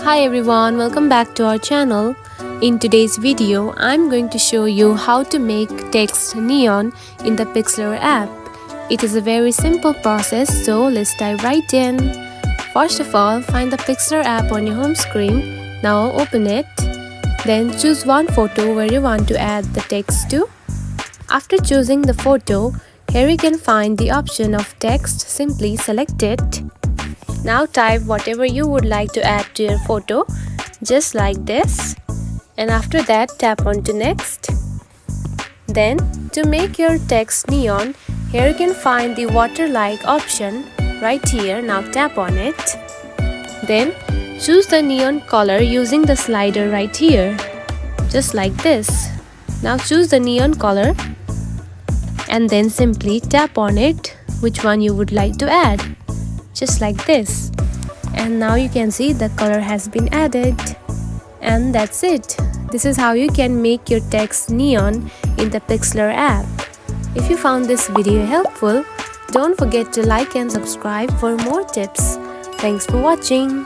Hi everyone, welcome back to our channel. In today's video, I'm going to show you how to make text neon in the Pixlr app. It is a very simple process, so let's dive right in. First of all, find the Pixlr app on your home screen. Now open it. Then choose one photo where you want to add the text to. After choosing the photo, here you can find the option of text. Simply select it. Now type whatever you would like to add to your photo, just like this. And after that, tap on to next. Then to make your text neon, here you can find the water-like option right here. Now tap on it. Then choose the neon color using the slider right here, just like this. Now choose the neon color and then simply tap on it, which one you would like to add, just like this. And now you can see the color has been added. And that's it. This is how you can make your text neon in the Pixlr app. If you found this video helpful, don't forget to like and subscribe for more tips. Thanks for watching.